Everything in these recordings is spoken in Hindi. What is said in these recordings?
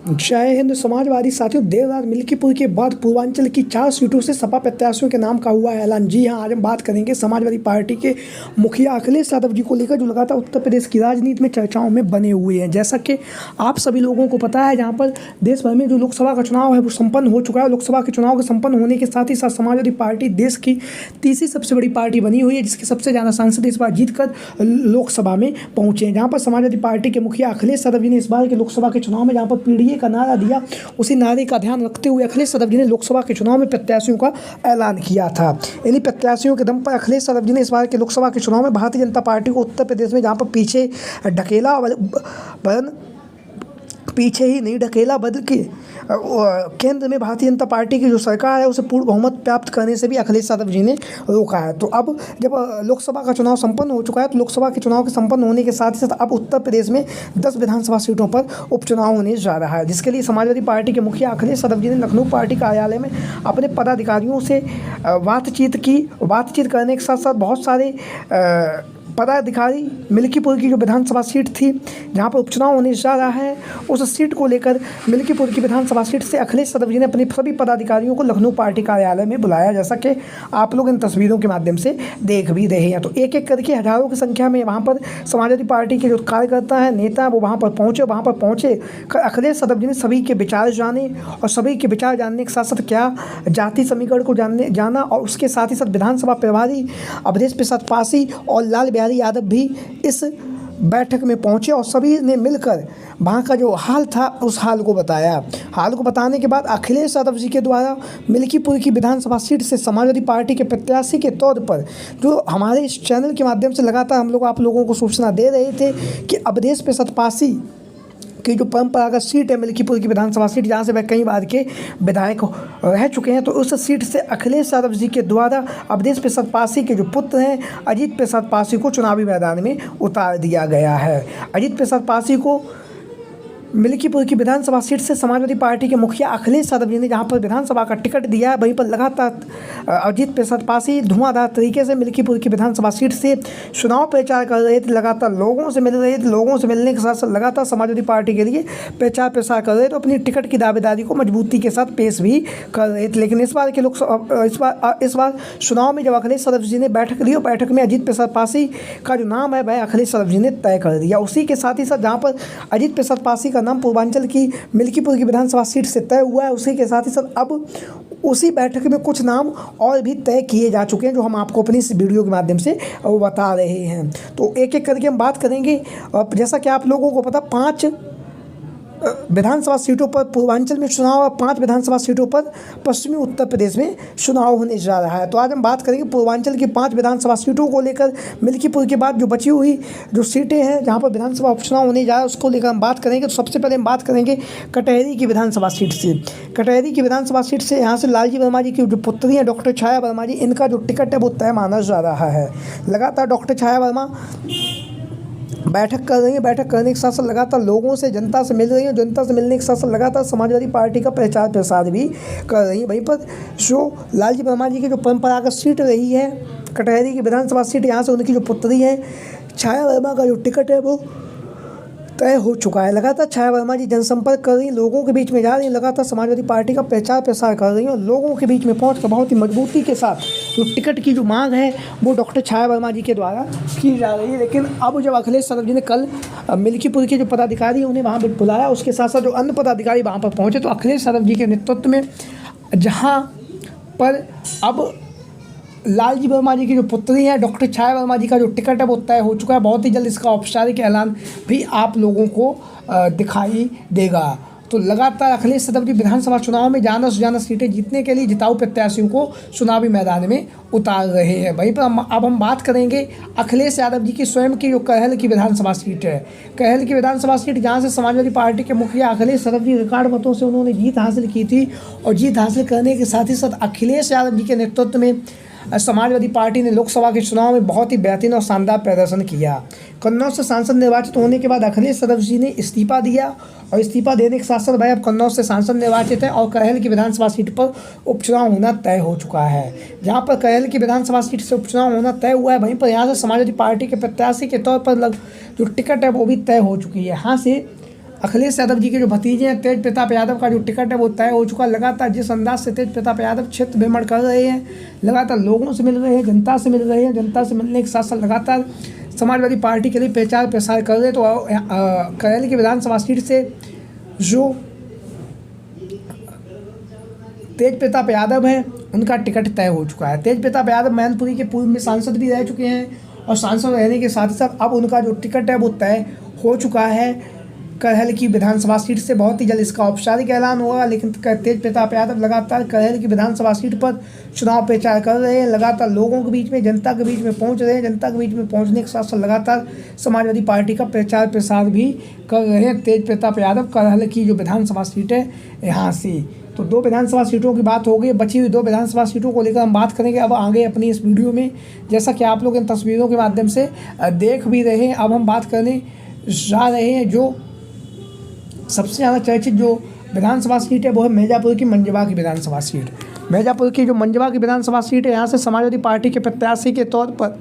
जय हिंद। समाजवादी साथियों, देर रात मिल्कीपुर के बाद पूर्वांचल की 4 सीटों से सपा प्रत्याशियों के नाम का हुआ ऐलान। जी हां, आज हम बात करेंगे समाजवादी पार्टी के मुखिया अखिलेश यादव जी को लेकर, जो लगातार उत्तर प्रदेश की राजनीति में चर्चाओं में बने हुए हैं। जैसा कि आप सभी लोगों को पता है, जहां पर देश भर में जो लोकसभा का चुनाव है वो संपन्न हो चुका है। लोकसभा के चुनाव के संपन्न होने के साथ ही साथ समाजवादी पार्टी देश की तीसरी सबसे बड़ी पार्टी बनी हुई है, जिसके सबसे ज़्यादा सांसद इस बार जीत कर लोकसभा में पहुंचे हैं। जहाँ पर समाजवादी पार्टी के मुखिया अखिलेश यादव जी ने इस बार के लोकसभा के चुनाव में जहाँ पर पीडीए का नारा दिया, उसी नारे का ध्यान रखते हुए अखिलेश यादव जी ने लोकसभा के चुनाव में प्रत्याशियों का ऐलान किया था। इन्हीं प्रत्याशियों के दम पर अखिलेश यादव जी ने इस बार के लोकसभा के चुनाव में भारतीय जनता पार्टी को उत्तर प्रदेश में जहाँ पर पीछे ढकेला, वरन पीछे ही नहीं ढकेला, बल्कि केंद्र में भारतीय जनता पार्टी की जो सरकार है उसे पूर्ण बहुमत प्राप्त करने से भी अखिलेश यादव जी ने रोका है। तो अब जब लोकसभा का चुनाव संपन्न हो चुका है, तो लोकसभा के चुनाव के संपन्न होने के साथ ही साथ अब उत्तर प्रदेश में 10 विधानसभा सीटों पर उपचुनाव होने जा रहा है, जिसके लिए समाजवादी पार्टी के मुखिया अखिलेश यादव जी ने लखनऊ पार्टी कार्यालय में अपने पदाधिकारियों से बातचीत करने के साथ साथ बहुत सारे पदाधिकारी मिल्कीपुर की जो विधानसभा सीट थी जहां पर उपचुनाव होने जा रहा है, उस सीट को लेकर मिल्कीपुर की विधानसभा सीट से अखिलेश यादव जी ने अपने सभी पदाधिकारियों को लखनऊ पार्टी कार्यालय में बुलाया, जैसा कि आप लोग इन तस्वीरों के माध्यम से देख भी रहे हैं। तो एक एक करके हज़ारों की संख्या में वहाँ पर समाजवादी पार्टी के जो कार्यकर्ता हैं, नेता हैं, वो वहाँ पर पहुँचे। अखिलेश यादव जी ने सभी के विचार जाने, और सभी के विचार जानने के साथ साथ क्या जाति समीकरण को जाना, और उसके साथ ही साथ विधानसभा प्रभारी अवधेश प्रसाद पासी और लाल बिहारी यादव भी इस बैठक में पहुंचे, और सभी ने मिलकर वहाँ का जो हाल था उस हाल को बताया। हाल को बताने के बाद अखिलेश यादव जी के द्वारा मिल्कीपुर की विधानसभा सीट से समाजवादी पार्टी के प्रत्याशी के तौर पर, जो हमारे इस चैनल के माध्यम से लगातार हम लोग आप लोगों को सूचना दे रहे थे कि अवधेश प्रसाद पासी की जो परंपरागत सीट है मिल्कीपुर की विधानसभा सीट, जहाँ से वह कई बार के विधायक रह चुके हैं, तो उस सीट से अखिलेश यादव जी के द्वारा अवधेश प्रसाद पासी के जो पुत्र हैं अजीत प्रसाद पासी को चुनावी मैदान में उतार दिया गया है। अजीत प्रसाद पासी को मिल्कीपुर की विधानसभा सीट से समाजवादी पार्टी के मुखिया अखिलेश यादव जी ने जहां पर विधानसभा का टिकट दिया है, वहीं पर लगातार अजीत प्रसाद पासी धुआंधार तरीके से मिल्कीपुर की विधानसभा सीट से चुनाव प्रचार कर रहे थे, लगातार लोगों से मिल रहे थे। लोगों से मिलने के साथ साथ लगातार समाजवादी पार्टी के लिए प्रचार प्रसार कर रहे थे, तो अपनी टिकट की दावेदारी को मजबूती के साथ पेश भी कर रहे थे। लेकिन इस बार चुनाव में जब अखिलेश यादव जी ने बैठक ली, और बैठक में अजीत प्रसाद पासी का जो नाम है वह अखिलेश यादव जी ने तय कर दिया। उसी के साथ ही साथ जहाँ पर अजीत प्रसाद पासी नाम पूर्वांचल की मिल्कीपुर की विधानसभा सीट से तय हुआ है, उसी के साथ ही साथ अब उसी बैठक में कुछ नाम और भी तय किए जा चुके हैं, जो हम आपको अपनी इस वीडियो के माध्यम से बता रहे हैं। तो एक एक करके हम बात करेंगे। जैसा कि आप लोगों को पता, 5 विधानसभा सीटों पर पूर्वांचल में चुनाव और 5 विधानसभा सीटों पर पश्चिमी उत्तर प्रदेश में चुनाव होने जा रहा है। तो आज हम बात करेंगे पूर्वांचल की 5 विधानसभा सीटों को लेकर। मिल्कीपुर के बाद जो बची हुई जो सीटें हैं जहां पर विधानसभा उपचुनाव होने जा रहा है, उसको लेकर हम बात करेंगे। तो सबसे पहले हम बात करेंगे कटहरी की विधानसभा सीट से। कटहरी की विधानसभा सीट से यहाँ से लालजी वर्मा जी की जो पुत्री हैं डॉक्टर छाया वर्मा जी, इनका जो टिकट है वो तय माना जा रहा है। लगातार डॉक्टर छाया वर्मा बैठक कर रही है, बैठक करने के साथ साथ लगातार लोगों से, जनता से मिल रही है, जनता से मिलने के साथ साथ लगातार समाजवादी पार्टी का प्रचार प्रसार भी कर रही है। वहीं पर जो लालजी वर्मा जी की जो परंपरागत सीट रही है कटहरी की विधानसभा सीट, यहाँ से उनकी जो पुत्री है छाया वर्मा का जो टिकट है वो तय हो चुका है। लगातार छाया वर्मा जी जनसंपर्क कर रही हैं, लोगों के बीच में जा रही हैं, लगातार समाजवादी पार्टी का प्रचार प्रसार कर रही हैं, और लोगों के बीच में पहुंचकर बहुत ही मजबूती के साथ जो टिकट की जो मांग है वो डॉक्टर छाया वर्मा जी के द्वारा की जा रही है। लेकिन अब जब अखिलेश यादव जी ने कल मिल्कीपुर के जो पदाधिकारी उन्हें वहाँ पर बुलाया, उसके साथ साथ जो अन्य पदाधिकारी वहाँ पर पहुँचे, तो अखिलेश यादव जी के नेतृत्व में जहाँ पर अब लालजी वर्मा जी की जो पुत्री है डॉक्टर छाया वर्मा जी का जो टिकट है वो तय हो चुका है। बहुत ही जल्द इसका औपचारिक ऐलान भी आप लोगों को दिखाई देगा। तो लगातार अखिलेश यादव जी विधानसभा चुनाव में ज़्यादा से ज़्यादा सीटें जीतने के लिए जिताऊ प्रत्याशियों को चुनावी मैदान में उतार रहे हैं। वहीं पर अब हम बात करेंगे अखिलेश यादव जी की स्वयं की जो कहल की विधानसभा सीट है। कहल की विधानसभा सीट जहाँ से समाजवादी पार्टी के मुखिया अखिलेश यादव जी रिकॉर्ड मतों से उन्होंने जीत हासिल की थी, और जीत हासिल करने के साथ ही साथ अखिलेश यादव जी के नेतृत्व में समाजवादी पार्टी ने लोकसभा के चुनाव में बहुत ही बेहतरीन और शानदार प्रदर्शन किया। कन्नौज से सांसद निर्वाचित होने के बाद अखिलेश यादव जी ने इस्तीफा दिया, और इस्तीफा देने के साथ साथ भाई अब कन्नौज से सांसद निर्वाचित हैं, और कहल की विधानसभा सीट पर उपचुनाव होना तय हो चुका है। जहां पर कहल की विधानसभा सीट से उपचुनाव होना तय हुआ है, वहीं पर यहाँ से समाजवादी पार्टी के प्रत्याशी के तौर पर जो टिकट है वो भी तय हो चुकी है। यहाँ से अखिलेश यादव जी के जो भतीजे हैं तेज प्रताप यादव का जो टिकट है वो तय हो चुका है। लगातार जिस अंदाज से तेज प्रताप यादव क्षेत्र भ्रमण कर रहे हैं, लगातार लोगों से मिल रहे हैं, जनता से मिल रहे हैं, जनता से मिलने के साथ साथ लगातार समाजवादी पार्टी के लिए प्रचार प्रसार कर रहे हैं। तो करैली की विधानसभा सीट से जो तेज प्रताप यादव हैं उनका टिकट तय हो चुका है। तेज प्रताप यादव मैनपुरी के पूर्व में सांसद भी रह चुके हैं और सांसद रहने के साथ ही साथ अब उनका जो टिकट है वो तय हो चुका है करहल की विधानसभा सीट से। बहुत ही जल्द इसका औपचारिक ऐलान होगा, लेकिन तेज प्रताप यादव लगातार करहल की विधानसभा सीट पर चुनाव प्रचार कर रहे हैं, लगातार लोगों के बीच में, जनता के बीच में पहुंच रहे हैं। जनता के बीच में पहुंचने के साथ साथ लगातार समाजवादी पार्टी का प्रचार प्रसार भी कर रहे हैं तेज प्रताप यादव करहल की जो विधानसभा सीट है यहाँ से। तो 2 विधानसभा सीटों की बात हो गई, बची हुई 2 विधानसभा सीटों को लेकर हम बात करेंगे अब आगे अपनी इस वीडियो में। जैसा कि आप लोग इन तस्वीरों के माध्यम से देख भी रहे हैं, अब हम बात करने जा रहे हैं जो सबसे ज़्यादा चर्चित जो विधानसभा सीट है वो है मिर्ज़ापुर की मंजवा की विधानसभा सीट। मिर्ज़ापुर की जो मंजवा की विधानसभा सीट है यहाँ से समाजवादी पार्टी के प्रत्याशी के तौर पर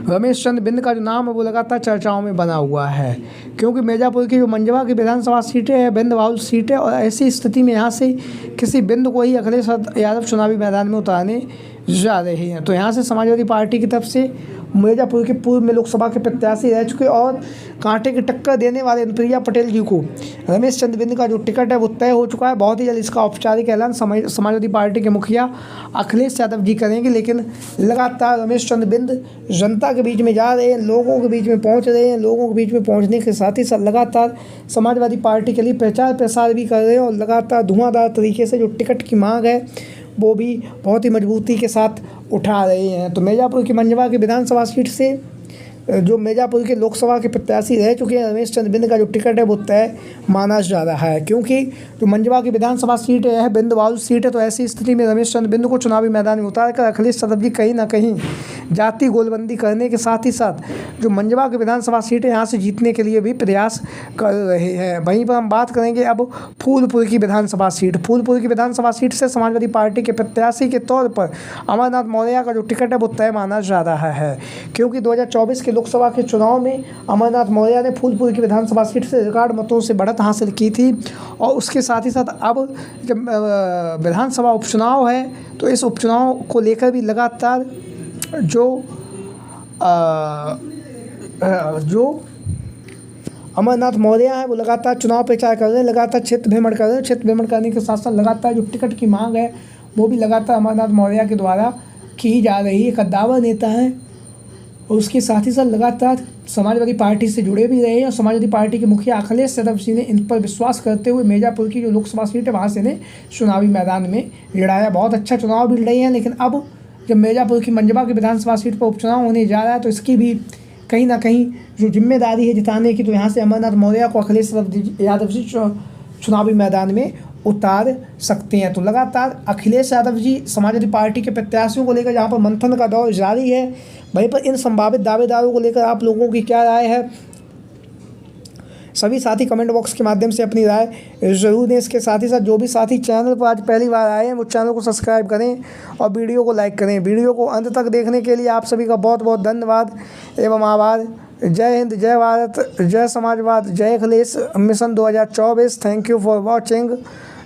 रमेश चंद्र बिंद का जो नाम है वो लगातार चर्चाओं में बना हुआ है, क्योंकि मिर्ज़ापुर की जो मंजवा की विधानसभा सीटें है बिंद बाहुल सीट है और ऐसी स्थिति में यहाँ से किसी बिंद को ही अखिलेश यादव चुनावी मैदान में उतारने जा रहे हैं। तो यहाँ से समाजवादी पार्टी की तरफ से मिर्ज़ापुर के पूर्व में लोकसभा के प्रत्याशी रह चुके और कांटे की टक्कर देने वाले अनुप्रिया पटेल जी को रमेश चंद्र बिंद का जो टिकट है वो तय हो चुका है। बहुत ही जल्द इसका औपचारिक ऐलान समाजवादी पार्टी के मुखिया अखिलेश यादव जी करेंगे, लेकिन लगातार रमेश चंद्र बिंद जनता के बीच में जा रहे हैं, लोगों के बीच में पहुंच रहे हैं। लोगों के बीच में पहुंचने के साथ ही साथ लगातार समाजवादी पार्टी के लिए प्रचार प्रसार भी कर रहे हैं और लगातार धुआंधार तरीके से जो टिकट की मांग है वो भी बहुत ही मजबूती के साथ उठा रहे हैं। तो मिर्ज़ापुर की मंजवा की विधानसभा सीट से जो मिर्ज़ापुर के लोकसभा के प्रत्याशी रह चुके हैं रमेश चंद्र बिंद का जो टिकट है वो तय माना जा रहा है, क्योंकि जो मंजवा की विधानसभा सीट है बिंद बाहुल सीट है। तो ऐसी स्थिति में रमेश चंद्र बिंद को चुनावी मैदान में उतार कर अखिलेश यादव जी कहीं ना कहीं जाति गोलबंदी करने के साथ ही साथ जो मंजवा की विधानसभा सीट है यहाँ से जीतने के लिए भी प्रयास कर रहे हैं। वहीं पर हम बात करेंगे अब फूलपुर की विधानसभा सीट। फूलपुर की विधानसभा सीट से समाजवादी पार्टी के प्रत्याशी के तौर पर अमरनाथ मौर्य का जो टिकट है वो तय माना जा रहा है, क्योंकि 2024 के लोकसभा के चुनाव में अमरनाथ मौर्य ने फूलपुर की विधानसभा सीट से रिकॉर्ड मतों से बढ़त हासिल की थी। और उसके साथ ही साथ अब जब विधानसभा उपचुनाव है तो इस उपचुनाव को लेकर भी लगातार जो अमरनाथ मौर्य है वो लगातार चुनाव प्रचार कर रहे हैं, लगातार क्षेत्र भ्रमण कर रहे हैं। क्षेत्र भ्रमण करने के साथ साथ लगातार जो टिकट की मांग है वो भी लगातार अमरनाथ मौर्य के द्वारा की जा रही है। कद्दावर नेता है और उसके साथ ही साथ लगातार समाजवादी पार्टी से जुड़े भी रहे हैं और समाजवादी पार्टी के मुखिया अखिलेश यादव जी ने इन पर विश्वास करते हुए मिर्ज़ापुर की जो लोकसभा सीट है वहाँ से इन्हें चुनावी मैदान में लड़ाया। बहुत अच्छा चुनाव भी लड़े हैं, लेकिन अब जब मिर्ज़ापुर की मंजवा की विधानसभा सीट पर उपचुनाव होने जा रहा है तो इसकी भी कहीं ना कहीं जो जिम्मेदारी है जिताने की, तो यहाँ से अमरनाथ मौर्य को अखिलेश यादव जी चुनावी मैदान में उतार सकते हैं। तो लगातार अखिलेश यादव जी समाजवादी पार्टी के प्रत्याशियों को लेकर जहाँ पर मंथन का दौर जारी है, वहीं पर इन संभावित दावेदारों को लेकर आप लोगों की क्या राय है? सभी साथी कमेंट बॉक्स के माध्यम से अपनी राय ज़रूर दें। इसके साथ ही साथ जो भी साथी चैनल पर आज पहली बार आए हैं वो चैनल को सब्सक्राइब करें और वीडियो को लाइक करें। वीडियो को अंत तक देखने के लिए आप सभी का बहुत बहुत धन्यवाद एवं आभार। जय हिंद, जय भारत, जय समाजवाद, जय Akhilesh mission 2024। Thank you for watching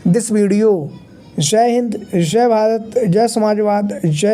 this video. जय हिंद, जय भारत, जय समाजवाद, जय